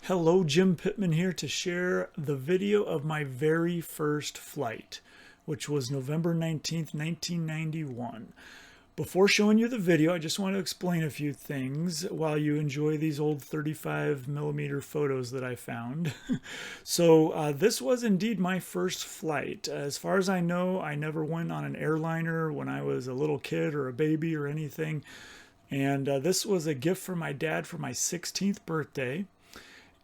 Hello, Jim Pittman here to share the video of my very first flight, which was November 19th, 1991. Before showing you the video, I just want to explain a few things while you enjoy these old 35mm photos that I found. This was indeed my first flight. As far as I know, I never went on an airliner when I was a little kid or a baby or anything. And this was a gift from my dad for my 16th birthday.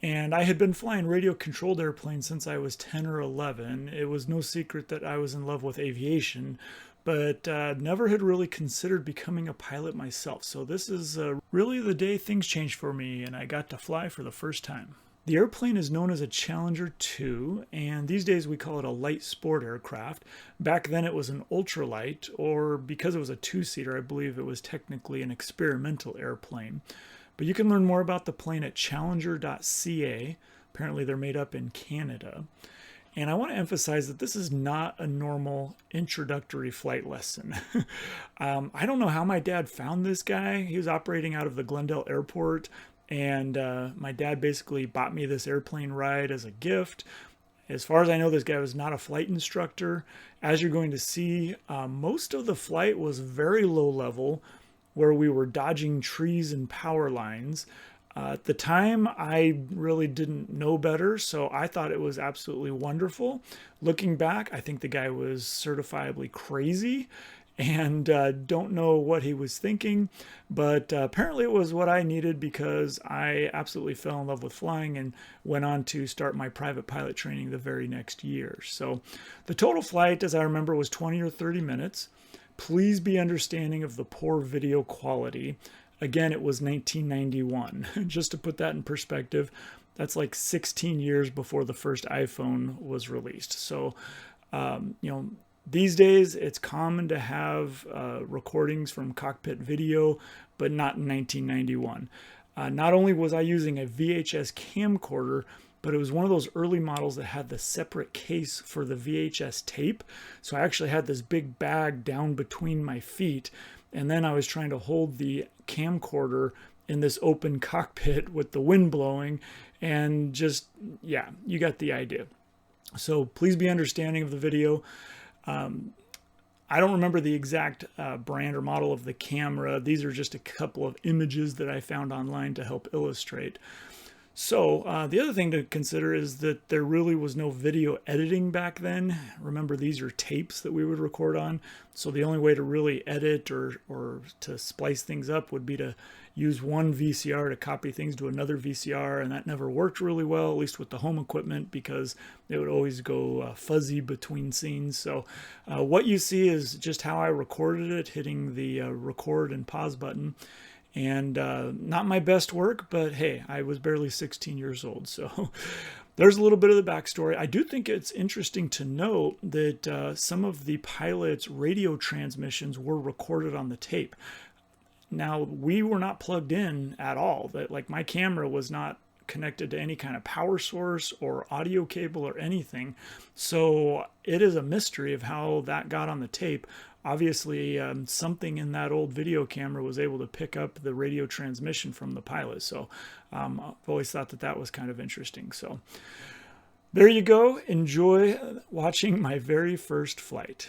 And I had been flying radio-controlled airplanes since I was 10 or 11. It was no secret that I was in love with aviation, but never had really considered becoming a pilot myself. So this is really the day things changed for me, and I got to fly for the first time. The airplane is known as a Challenger 2, and these days we call it a light sport aircraft. Back then it was an ultralight, or because it was a two-seater, I believe it was technically an experimental airplane. But you can learn more about the plane at challenger.ca. Apparently they're made up in Canada. And I want to emphasize that this is not a normal introductory flight lesson. I don't know how my dad found this guy. He was operating out of the Glendale airport, and my dad basically bought me this airplane ride as a gift. As far as I know, this guy was not a flight instructor. As you're going to see, most of the flight was very low level, where we were dodging trees and power lines. At the time, I really didn't know better, so I thought it was absolutely wonderful. Looking back, I think the guy was certifiably crazy and don't know what he was thinking, but apparently it was what I needed because I absolutely fell in love with flying and went on to start my private pilot training the very next year. So the total flight, as I remember, was 20 or 30 minutes. Please be understanding of the poor video quality. Again, it was 1991. Just to put that in perspective, that's like 16 years before the first iPhone was released. So, these days it's common to have recordings from cockpit video, but not in 1991. Not only was I using a VHS camcorder, but it was one of those early models that had the separate case for the VHS tape. So I actually had this big bag down between my feet, and then I was trying to hold the camcorder in this open cockpit with the wind blowing, and just, yeah, you got the idea. So please be understanding of the video. I don't remember the exact brand or model of the camera. These are just a couple of images that I found online to help illustrate. So the other thing to consider is that there really was no video editing back then. Remember, these are tapes that we would record on. So the only way to really edit or to splice things up would be to use one VCR to copy things to another VCR, and that never worked really well, at least with the home equipment, because it would always go fuzzy between scenes. So what you see is just how I recorded it, hitting the record and pause button. And not my best work, but hey, I was barely 16 years old. So there's a little bit of the backstory. I do think it's interesting to note that some of the pilots' radio transmissions were recorded on the tape. Now, we were not plugged in at all. Like, my camera was not connected to any kind of power source or audio cable or anything. So it is a mystery of how that got on the tape. Obviously, something in that old video camera was able to pick up the radio transmission from the pilot. So I've always thought that that was kind of interesting. So there you go. Enjoy watching my very first flight.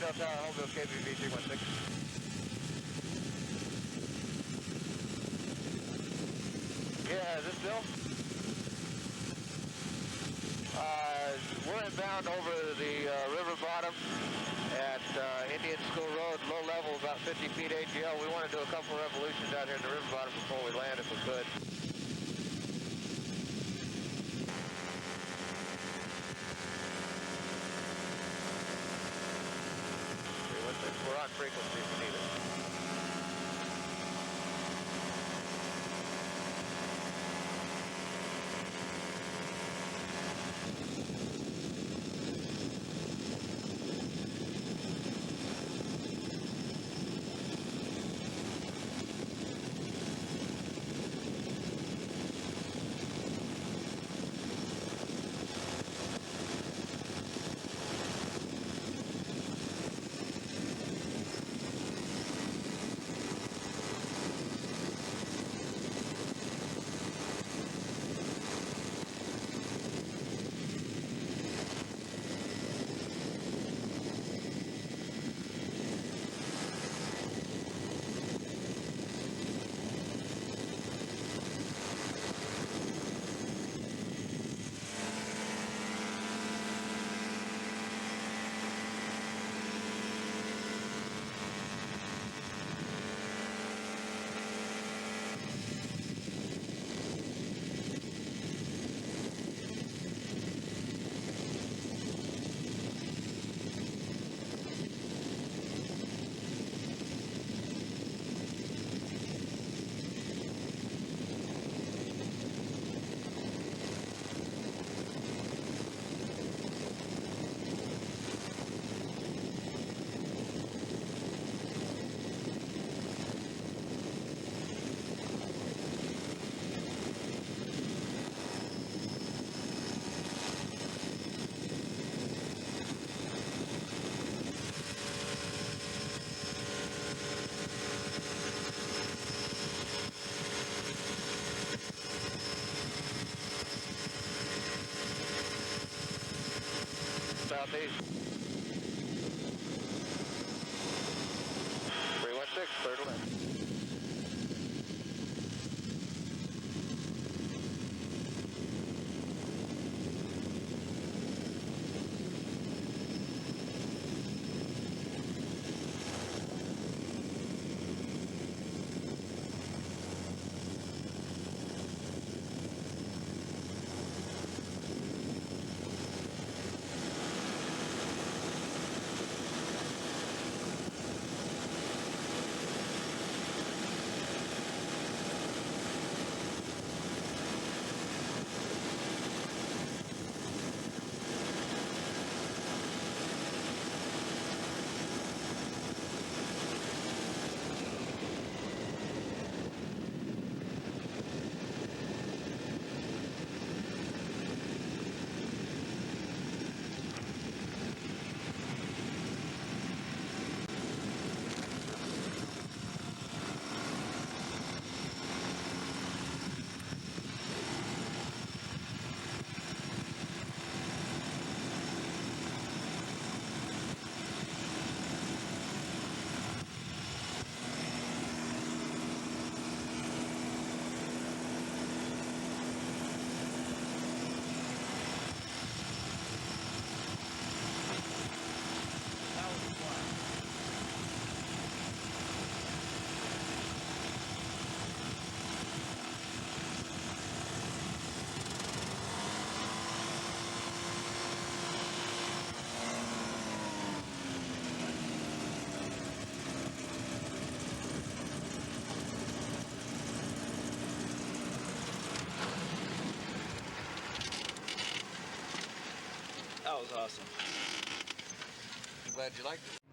Hotel Tower, Holmville, KBV 316. Yeah, is this Bill? We're inbound over the river bottom at Indian School Road, low level, about 50 feet AGL. We want to do a couple of revolutions out here in the river bottom before we land if we could. We're on frequency if we need it. Southeast. 316, third left. That was awesome. I'm glad you liked it.